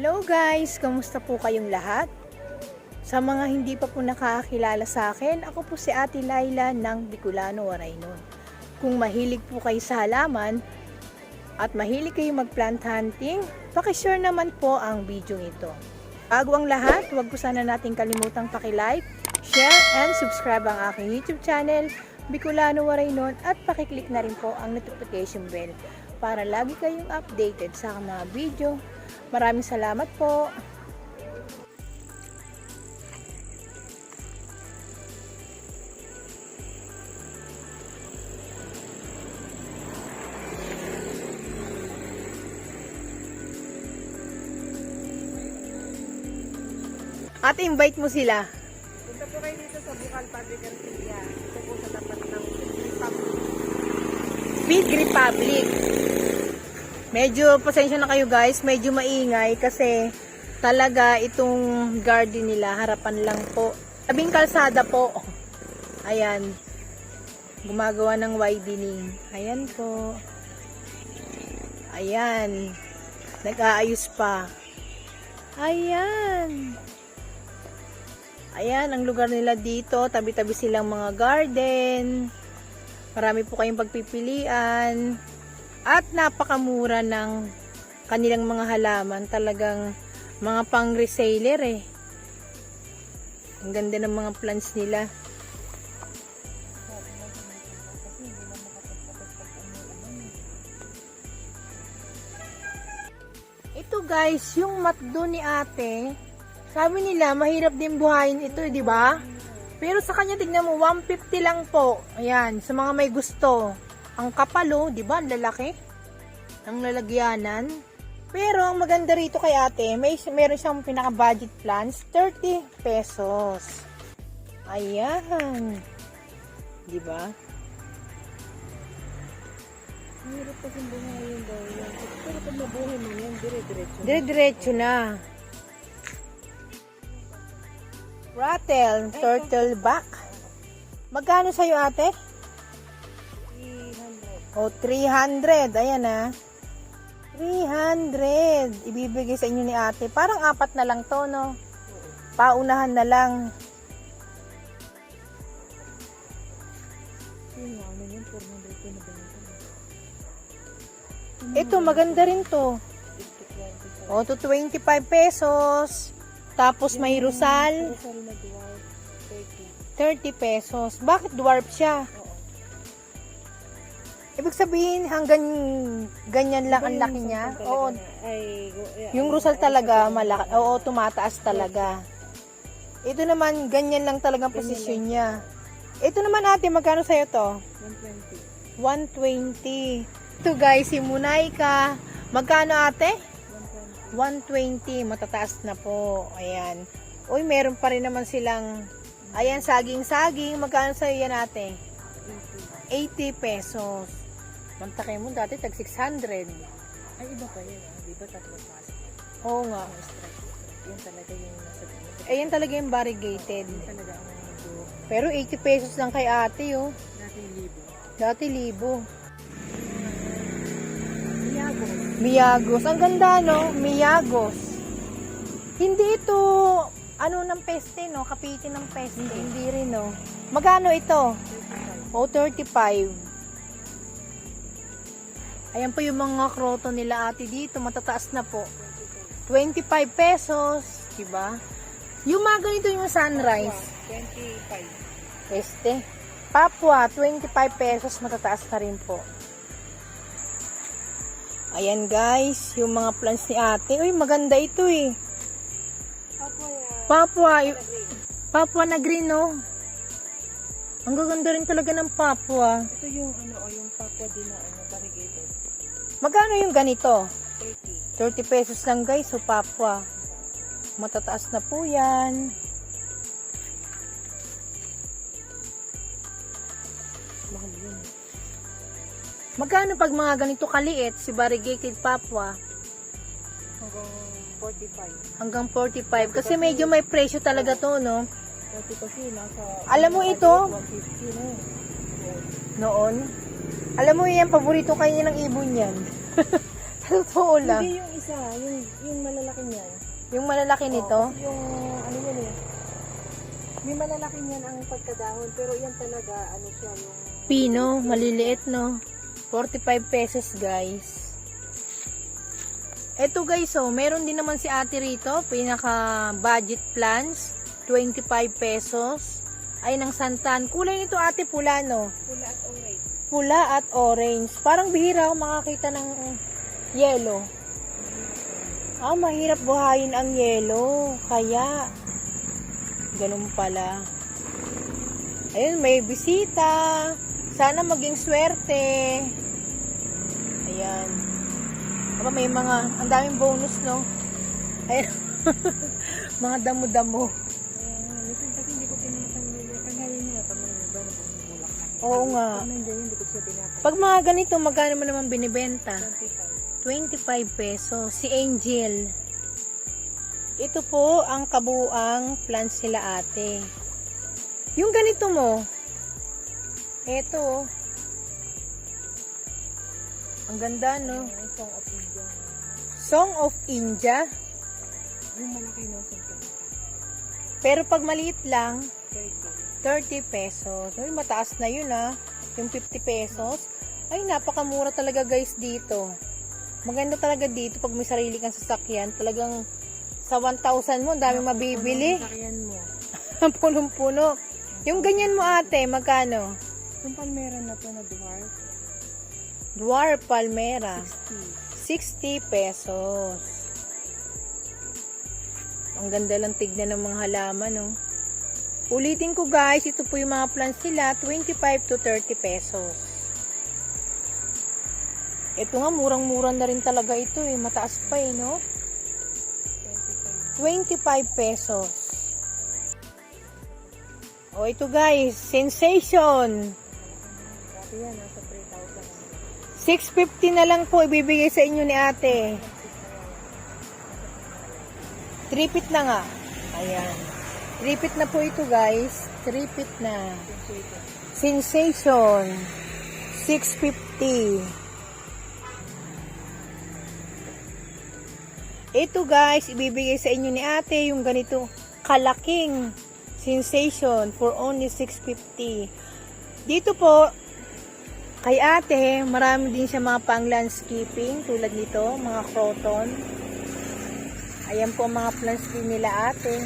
Hello guys! Kamusta po kayong lahat? Sa mga hindi pa po nakakakilala sa akin, ako po si Ate Laila ng Bicolano, Waraynon. Kung mahilig po kayo sa halaman at mahilig kayo mag-plant hunting, pakishare naman po ang video ito. Bago ang lahat, huwag po sana natin kalimutang paki-like, share, and subscribe ang aking YouTube channel, Bicolano, Waraynon, at pakiclick na rin po ang notification bell para lagi kayong updated sa mga video. Maraming salamat po. Ate, invite mo sila. Punta po kayo dito sa Bukal Public Garcia. Ito po sa tapat ng Big Republic. Medyo pasensya na kayo guys, medyo maingay kasi talaga itong garden nila harapan lang po. Tabing kalsada po. Ayan. Gumagawa ng widening. Ayan po. Ayan. Nag-aayos pa. Ayan. Ayan ang lugar nila dito. Tabi-tabi silang mga garden. Marami po kayong pagpipilian. At napakamura ng kanilang mga halaman. Talagang mga pang-reseller eh. Ang ganda ng mga plants nila. Ito guys, yung matdo ni ate, sabi nila mahirap din buhayin ito, di ba? Pero sa kanya tignan mo, 150 lang po. Ayan, sa mga may gusto. Ang kapalo, di ba? Ang lalaki. Ang lalagyanan. Pero ang maganda rito kay ate, meron siyang pinaka-budget plans, 30 pesos. Ayan. Di ba? Mahirap kasi buhayin daw yan. Pero pag mabuhay mo yan, dire-diretso. Dire-diretso na. Rattle, turtle back. Magkano sa'yo ate? 300. O, 300. Ayan ah. 300. Ibibigay sa inyo ni ate. Parang 4 na lang to, no? Paunahan na lang. Ano yun? 400 po na ganito. Ito, maganda rin to. O, to 25 pesos. Tapos may rusal. Rosal na dwarf, 30 pesos. Bakit dwarf siya? Oo. Ibig sabihin, hanggang ganyan lang ang laki niya. Oo. Yung rusal talaga, malaki. Oo, tumataas talaga. Ito naman, ganyan lang talagang posisyon niya. Ito naman ate, magkano sa'yo to? 120. 120. Ito guys, si Munaika. Magkano ate? 120. 120. Matataas na po. Ayan. Uy, meron pa rin naman silang, ayan, saging-saging. Magkano sa'yo yan ate? 80 pesos. Mantakay mo dati, tag 600. Ay, iba pa yun. Di ba tatlo mas? Oo nga. Yan talaga yung nasa dito. Ayan talaga yung variegated. Yan talaga ang do. Pero 80 pesos lang kay ate, oh. Natin libo. Dati libo. Miyagos. Miyagos. Ang ganda, no? Miyagos. Hindi ito, ano ng peste, no? Kapitin ng peste. Hindi rin, no? Magkano ito? 35. O, 35. Ayan po yung mga kroto nila ate dito. Matataas na po. 25 pesos. Diba? Yung mga ganito yung sunrise. 25. Peste. Papua, 25 pesos. Matataas na rin po. Ayan guys, yung mga plants ni ate. Uy, maganda ito eh. Papua na green, no? Ang gaganda rin talaga ng Papua. Ito yung yung papua din na variegated. Magkano yung ganito? 30. 30 pesos lang guys, so Papua. Matataas na po yan. Mahal yun. Magkano pag mga ganito kaliit, si variegated Papua? Hanggang 45. Hanggang 45. Kasi medyo may presyo talaga to, no? Dati kasi nasa... Alam mo ito? 150 na eh. Noon. Alam mo yan, paborito kayo ng ibon yan. Totoo lang. Hindi yung isa, yung malalaki niyan. Yung malalaki nito? Kasi yung, ano yan eh. May malalaki niyan ang pagkadahon, pero yan talaga, ano siya, yung... Pino, maliliit no. 45 pesos guys. Eto guys, oh, meron din naman si ate rito, pinaka budget plans, 25 pesos. Ay, ng santan. Kulay nito ate, pula no? Pula at orange. Pula at orange. Parang bihira ako makakita ng yellow. Mahirap buhayin ang yellow. Kaya, ganun pala. Ayun, may bisita. Sana maging swerte. Ayan. Aba, may mga, ang daming bonus, no? Ayan. Mga damo-damo. Minsan kasi hindi ko pinapangili. Kagaya niya, pag may iba na bumulak na. Oo nga. Pag nandiyan, hindi ko siya pinapangili. Pag mga ganito, magkano mo naman binibenta? 25. 25 pesos. Si Angel. Ito po ang kabuuang plants sila ate. Yung ganito mo, eto. Ang ganda, no? Ang Song of India. Song of India. Yung malaki na sa Pero pag maliit lang, 30. 30 pesos. Ay, mataas na yun, ah. Yung 50 pesos. Ay, napakamura talaga guys dito. Maganda talaga dito pag may sarili kang sasakyan. Talagang sa 1,000 mo, ang daming mabibili. Sakyan mo. Punong-puno. Yung ganyan mo ate, magkano? Yung palmera na to na dwarf, Dwarf Palmera. 60. 60 pesos. Ang ganda lang tignan ng mga halaman, no? Ulitin ko guys, ito po yung mga plants nila, 25 to 30 pesos. Ito nga, murang-murang na rin talaga ito eh. Mataas pa eh, no? 25 pesos. O ito guys, sensation. Dati yan, nasa 650 3,000. na lang po ibibigay sa inyo ni ate. 3-pit na nga. Ayan. 3-pit na po ito guys. 3-pit na. Sensation. 650. Ito guys, ibibigay sa inyo ni ate yung ganito kalaking sensation for only 650. Dito po, kay ate, marami din siya mga pang landscaping tulad nito, mga croton. Ayan po ang mga plants din nila ate.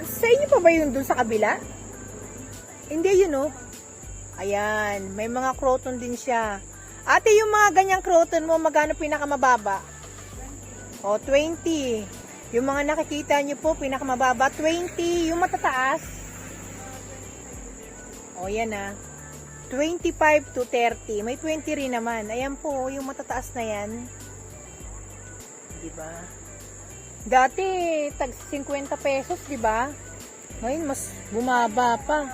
Sa inyo pa ba yun dun sa kabila? Hindi yun, no? Ayan, may mga croton din siya. Ate, yung mga ganyang croton mo, magkano pinakamababa? O, 20. Yung mga nakikita nyo po, pinakamababa, 20. Yung matataas? O, yan ah. 25 to 30. May 20 rin naman. Ayan po, yung matataas na yan. Diba? Dati, tag 50 pesos, diba? Ngayon, mas bumaba pa.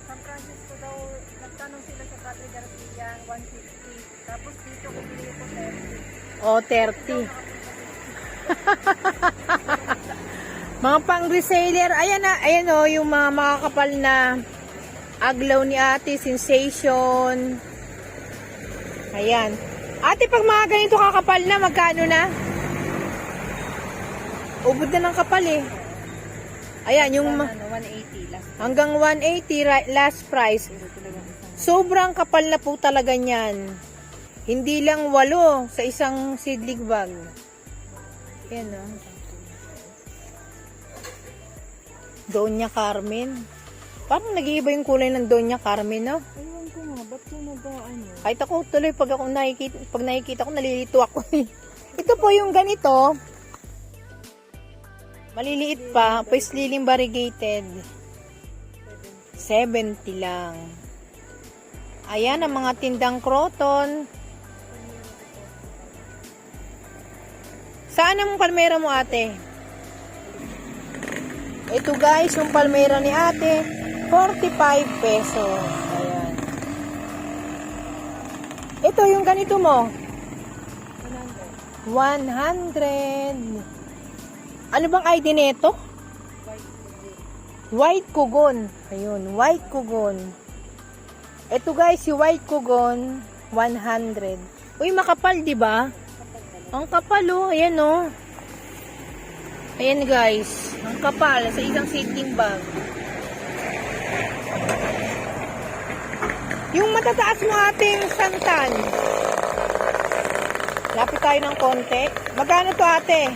San Francisco daw, nagtanong sila sa Padre Garcia, 150. Tapos dito ko bili ko 30. O, 30. Mga pang reseller. Ayan na, ayan o, yung mga makakapal na aglaw ni ate, sensation. Ayan. Ate, pag mga ganito kakapal na, magkano na? Ubod na ng kapal eh. Ayan, yung 180 last. hanggang 180 last price. Sobrang kapal na po talaga niyan. Hindi lang 8 sa isang seedling bag. Ayan o. Doña Carmen. Parang nag-iiba yung kulay ng Doña Carmen, no? Ayun ko nga, ba't ko ano? Kahit ako tuloy pag nakikita ko, nalilito ako. Ito po yung ganito. Maliliit pa, paisley variegated. 70 lang. Ayan ang mga tindang croton. Saan ang palmera mo, ate? Ito guys, yung palmera ni ate, 45 pesos. Ayan. Ito yung ganito mo. 100. Ano bang ID nito? White Kugon. Ayun, White Kugon. Ito guys, si White Kugon, 100. Uy, makapal, di ba? Ang kapal oh. Ayan oh. Ayan guys. Ang kapal sa isang seedling bag. Yung matataas mo ating santan. Lapit tayo ng konti. Magkano to ate?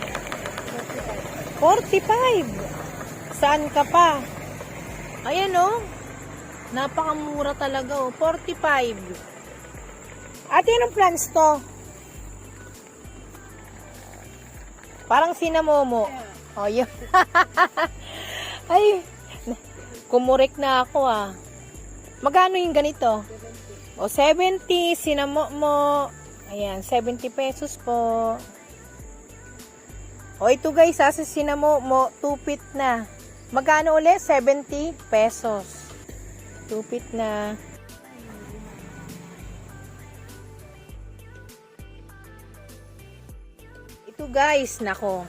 45. Saan ka pa? Ayan oh. Napakamura talaga oh. 45. Ate, anong plants to? Parang sinamomo. Oh, yun. Ay, kumurek na ako ah. Magkano yung ganito? O, 70. Sinamomo. Ayan, 70 pesos po. O, ito guys, sa sinamomo, 2 feet na. Magkano ulit? 70 pesos. 2 feet na. Ito guys, nako.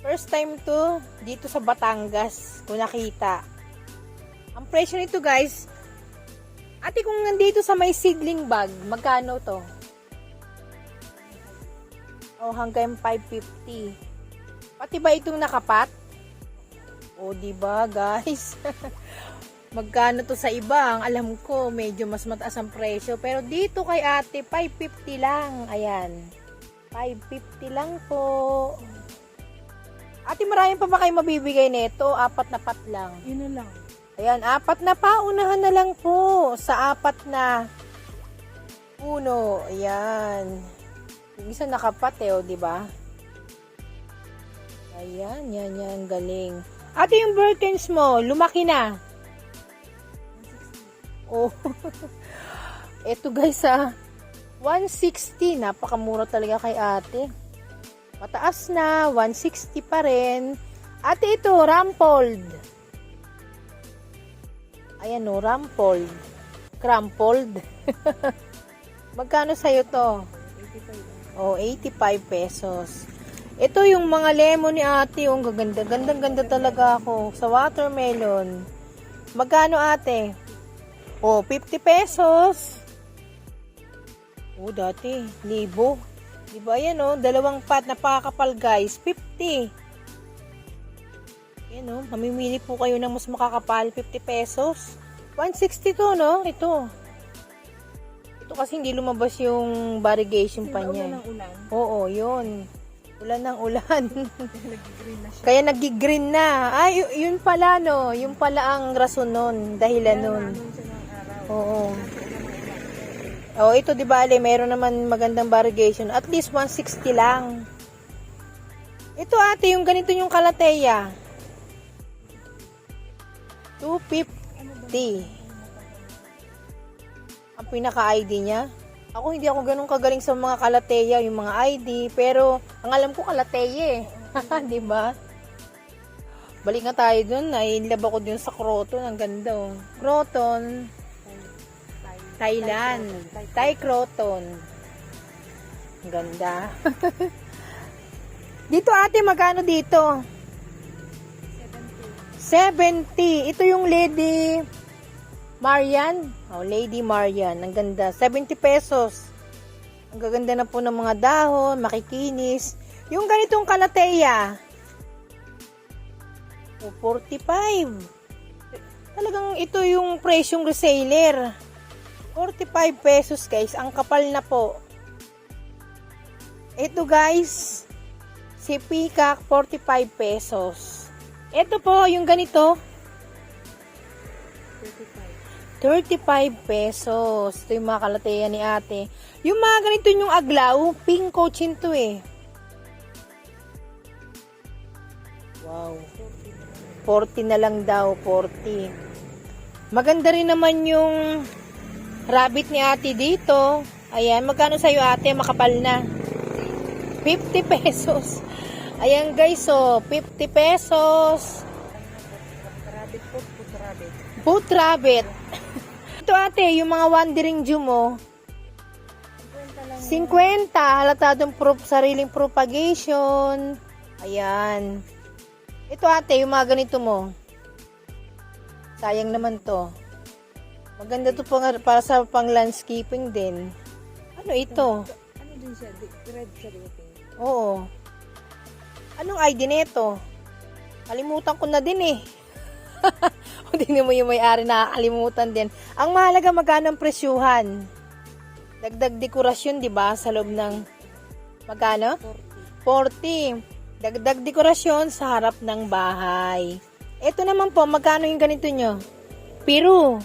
First time to dito sa Batangas ko nakita. Ang presyo nito guys, ate kung nandito sa may seedling bag, magkano to? Oh, hanggang 550. Pati ba itong nakapat? Oh, di ba guys? Magkano to sa iba? Ang alam ko, medyo mas mataas ang presyo. Pero dito kay ate, 550 lang. Ayan. 550 lang po. Ate, marami pa ba kayo mabibigay nito? 4 na pat lang. Yun na lang. Ayan, 4 na pa. Unahan na lang po sa 4 na puno. Ayan. Yung isa nakapat eh, o, diba? Ayan, yan, galing. Ate, yung Birkins mo, lumaki na. Oh. Eto guys, 160. Napakamura talaga kay ate. Mataas na, 160 pa rin. Ate, ito, rampold. Ayan o, rampold. Crumpled. Magkano sa'yo to? 85. Oh, 85 pesos. Ito yung mga lemon ni ate. Yung gaganda. Gandang-ganda talaga ako. Sa watermelon. Magkano ate? Oh, 50 pesos. Oh, dati, 1,000. Diba yan oh, 2 pat, napakakapal guys, 50. Yan oh, mamimili po kayo ng mas makakapal, 50 pesos. 160 to no, ito. Ito kasi hindi lumabas yung variegation pa niya. Ulan ng ulan. Oo, yun. Ulan ng ulan. Nag-green na siya. Kaya nag-green na. Ay, yun pala no, yun pala ang rason nun, dahilan nun. Anunsyo ng araw. Oo. Oh, ito di ba, meron naman magandang variegation. At least 160 lang. Ito ate, yung ganito yung kalateya. 250. Ang pinaka-ID niya. Ako hindi ako ganun kagaling sa mga kalateya, yung mga ID. Pero, ang alam ko kalateya eh. Di ba? Balik nga tayo dun. Nainlab ako dun sa Croton. Ang ganda oh. Croton. Thailand. Thai Croton. Ang ganda. Dito ate, magkano dito? 70. Ito yung Lady Marian. Oh, Lady Marian. Ang ganda. 70 pesos. Ang gaganda na po ng mga dahon, makikinis. Yung ganitong kalateya. Oh, 45. Talagang ito yung presyong reseller. 45 pesos guys. Ang kapal na po. Ito guys, si Peacock, 45 pesos. Ito po, yung ganito, 35 pesos. Ito yung mga kalateya ni ate. Yung mga ganito yung aglaw, pink cochin to eh. Wow. 40 na lang daw, 40. Maganda rin naman yung rabbit ni ate dito. Ayan, magkano sa'yo ate? Makapal na. 50 pesos. Ayan guys, so 50 pesos. Rabbit po, food rabbit. Food rabbit. Ito ate, yung mga wandering Jew mo. 50. Halatadong sariling propagation. Ayan. Ito ate, yung mga ganito mo. Sayang naman to. Maganda to para sa pang landscaping din. Ano ito? Ano din siya? Red sa rating. Oo. Anong ID nito? Kalimutan ko na din eh. O tingnan mo yung may-ari, nakakalimutan din. Ang mahalaga, magkano ang presyuhan? Dagdag dekorasyon, di ba? Sa loob ng magkano? 40. Dagdag dekorasyon sa harap ng bahay. Ito naman po, magkano yung ganito nyo? Piru.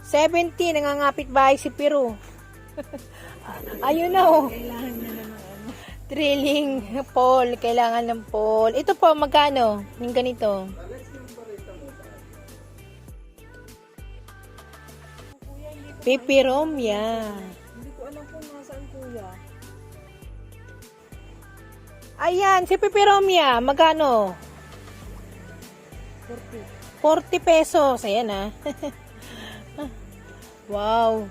70. Nangangapit bahay si Piru. Ayun na oh. Kailangan niya na ng ano. Drilling pole. Kailangan ng pole. Ito po, magkano? Yung ganito. Pipiromya. Hindi ko alam kung nasaan kuya. Ayan, si Pipiromya. Magkano? 40. 40 pesos. Ayan ah. Wow.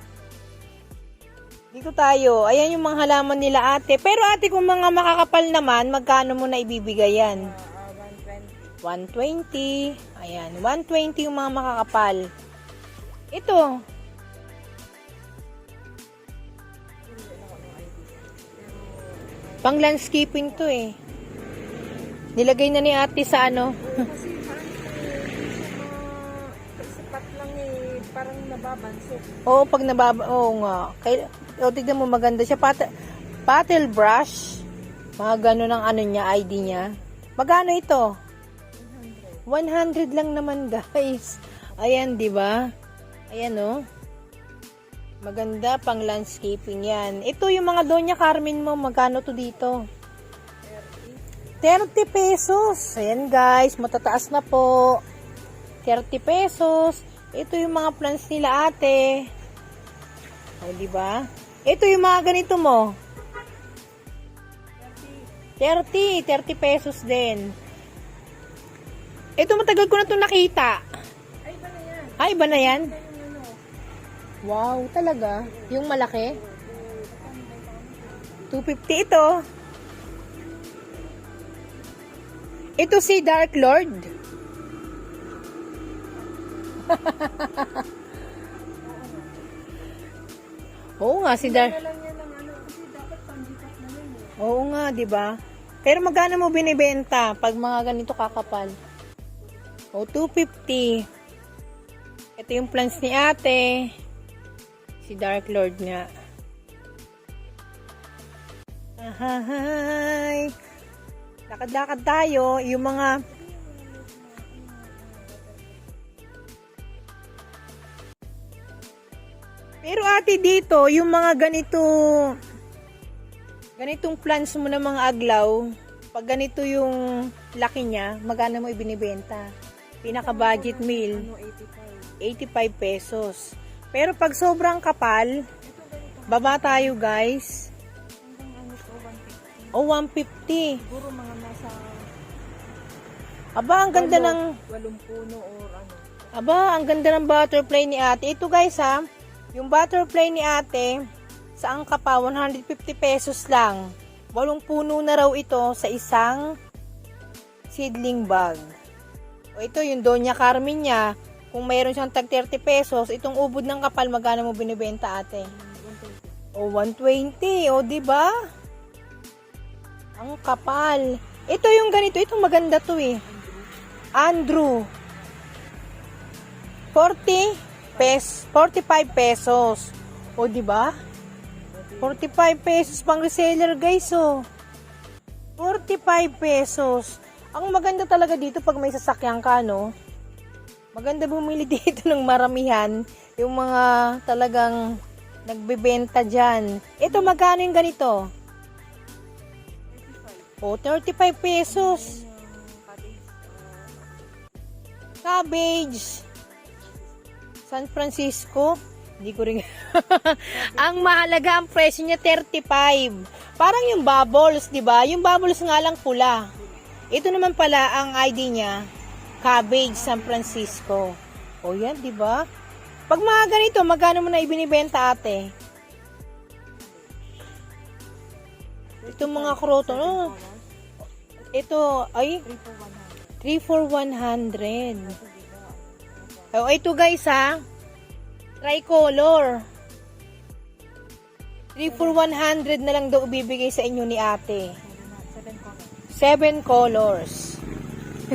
Dito tayo. Ayan yung mga halaman nila ate. Pero ate, kung mga makakapal naman, magkano mo na ibibigay yan? 120. 120. Ayan, 120 yung mga makakapal. Ito. Pang landscaping to eh. Nilagay na ni ate sa ano. Kasi sipat lang eh. Parang nababansok. Oo, pag oo nga. Tignan mo, maganda siya. Paddle brush. Mga gano'n ang ano niya, ID niya. Magkano ito? 100 lang naman, guys. Ayan, di ba? Ayan, oh. Maganda, pang landscaping yan. Ito yung mga Doña Carmen mo. Magkano to dito? 30 pesos. Ayan, guys. Matataas na po. 30 pesos. Ito yung mga plants nila ate. O, di ba? Ito yung mga ganito mo. 30 pesos din. Ito matagal ko na itong nakita. Ay, ba na yan? Ay, iba na yan? Yung ano. Wow, talaga? Yung malaki? 250 ito. Ito si Dark Lord. Oo nga, si Dark. Kaya lang yan ng ano. Kasi dapat panggipat na yun eh. Oo nga, 'di ba? Pero magkano mo binibenta pag mga ganito kakapal? O 250. Ito yung plants ni ate. Si Dark Lord nga. Ahay. Lakad-lakad tayo. Yung mga pero ate dito, yung mga ganitong plants mo ng mga aglaw, pag ganito yung laki niya, magkano mo ibinibenta? Pinaka-budget meal, Ano, 85. 85 pesos. Pero pag sobrang kapal, baba tayo guys. Hanggang ano to, 150. O 150. Siguro mga nasa Aba, ang ganda ng 8 puno or ano. Aba, ang ganda ng butterfly ni ate. Ito guys ha, yung butterfly ni ate, sa angka pa, 150 pesos lang. 8 puno na raw ito sa isang seedling bag. O ito, yung Doña Carmen niya, kung mayroon siyang tag 30 pesos, itong ubod ng kapal, magkano mo binibenta ate? 120. O 120, o diba? Ang kapal. Ito yung ganito, itong maganda to eh. Andrew. 45 pesos. O, di ba? 45 pesos pang reseller, guys, oh. 45 pesos. Ang maganda talaga dito pag may sasakyan ka, no? Maganda bumili dito ng maramihan. Yung mga talagang nagbebenta dyan. Ito, magkano yung ganito? 35. O, 35 pesos. Cabbage. San Francisco. Hindi ko rin. Ang mahalaga ang presyo niya 35. Parang yung bubbles, 'di ba? Yung bubbles nga lang pula. Ito naman pala ang ID niya, Cabbage San Francisco. O yan, 'di ba? Pag mga ganito, magkano mo na ibinibenta ate? Ito mga kroto, no? Ito ay 3 for 100. O ito guys ha. Tricolor. 3 for 100 na lang daw ibibigay sa inyo ni ate. 7 colors. 7 colors.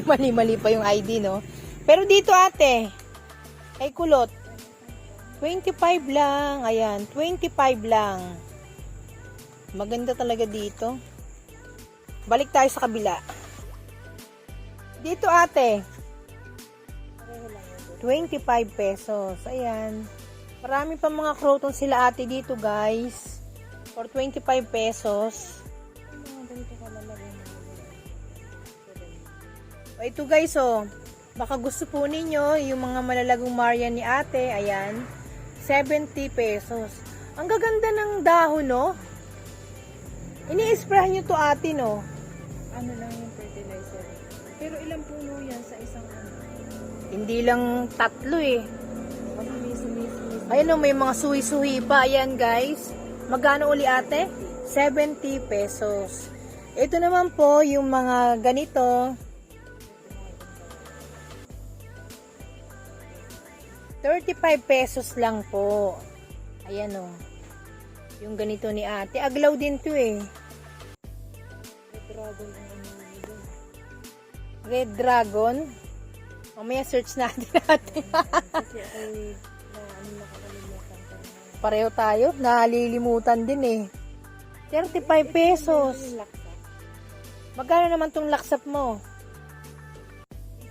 Mali-mali pa yung ID, no? Pero dito ate, ay kulot. 25 lang. Ayan, 25 lang. Maganda talaga dito. Balik tayo sa kabila. Dito ate, Pareho lang yun. 25 pesos. Ayan. Marami pa mga croton sila ate dito, guys. For 25 pesos. Yung mga ganito kalalagay na yun. O, ito guys, oh. Baka gusto po ninyo yung mga malalagong Marian ni ate. Ayan. 70 pesos. Ang gaganda ng dahon, no? Ini-sprayan nyo to ate, no? Ano lang yung fertilizer. Pero ilang puno yan sa isang ano? Hindi lang tatlo, eh. Kasi miss. Ayan, oh, may mga suhi-suhi pa. Ayan, guys. Magkano uli ate? 70 pesos. Ito naman po yung mga ganito. 35 pesos lang po. Ayan, oh. Yung ganito ni ate. Aglaw din to, eh. Red dragon ang ano yun. Red Dragon. Mamaya search natin natin. Kasi ako na ano nakakalimutan ko na. Pareho tayo. Nalilimutan din, eh. 35 pesos. Yung laksa. Magkano naman tong laksap mo?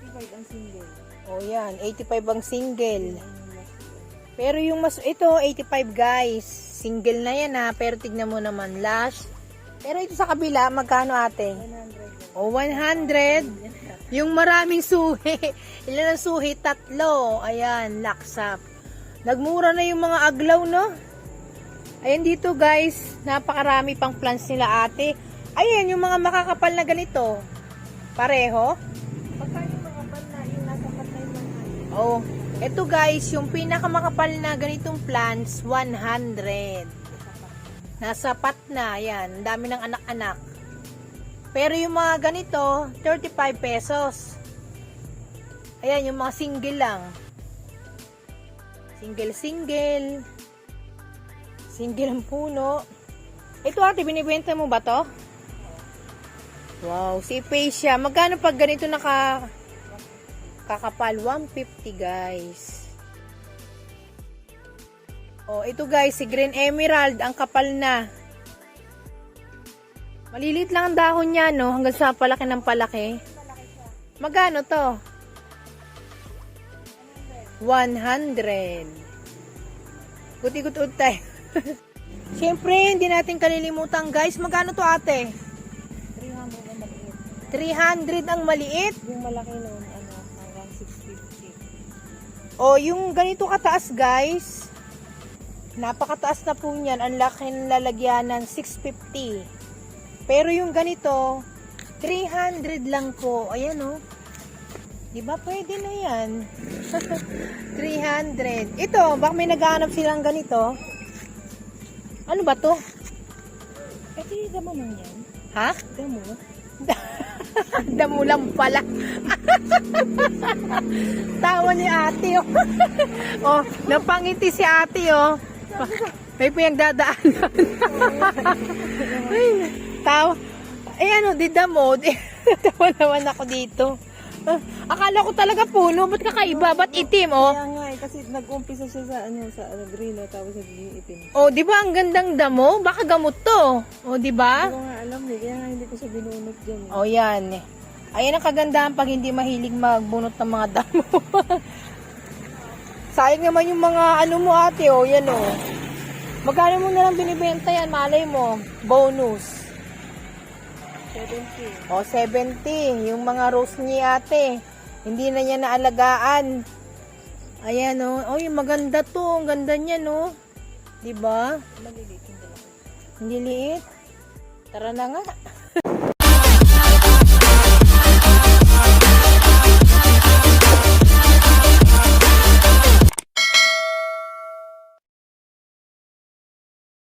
85 ang single. O yan, 85 ang single. Yun ang last yun. Pero yung mas, ito, 85 guys. Single na yan ha, pero tignan mo naman, lash. Pero ito sa kabila, magkano ate? 100. O, 100. Yung maraming suhi. Ilan ang suhi? 3. Ayan, laksap. Nagmura na yung mga aglaw, no? Ayan dito guys, napakarami pang plants nila ate. Ayan, yung mga makakapal na ganito. Pareho. Pagka yung makapal na, yung nasa patay man Oh, ito guys, yung pinakamakapal na ganitong plants, 100. Nasa pat na, yan. Ang dami ng anak-anak. Pero yung mga ganito, 35 pesos. Ayan, yung mga single lang. Single. Single ang puno. Ito ate, binibenta mo ba to? Wow, si Acacia. Magkano pag ganito kakapal? 150 guys. Oh, ito guys, si Green Emerald, ang kapal na. Malilit lang ang dahon niya, no? Hanggang sa palaki ng palaki. Magkano to? 100. Guti-gutud tayo. Siyempre, hindi natin kalilimutan guys. Magkano to ate? 300 ang maliit. 300 ang maliit. Yung malaki noon, ano, hanggang 650. O, yung ganito kataas guys. Napakataas na po niyan. Ang laki ng lalagyanan, 650. Pero yung ganito, 300 lang po. Ayan o. Diba pwede na yan? 300. Ito, baka may naghahanap silang ganito. Ano ba to? Kasi damo man yan. Ha? Damo. Damo lang pala. Tawa ni ate, oh. Oh, napangiti si ate, oh. May pinagdadaanan. Ay, tawa. Eh, ano, di damo. Tawa naman ako dito. Akala ko talaga puno. Ba't kakaiba? Ba't itim, oh? Kaya nga eh, kasi nag-umpisa siya sa ano, sa green, tapos nagiging itim. Oh, di ba ang gandang damo? Baka gamot to. Oh, di ba? Hindi ko nga alam eh, kaya nga hindi ko siya binunot dyan eh. Oh, yan. Ayan ang kagandahan pag hindi mahilig magbunot ng mga damo. Sayang naman yung mga ano mo ate, oh, yan oh. Magkano mo na lang binibenta yan, malay mo. Bonus. 70. O, 70. Yung mga rose niya ate. Hindi na niya naalagaan. Ayan o. Oh, yung maganda to. Ang ganda niya no. Diba? Maliliit yung dalawa. Hindi liit. Tara na nga.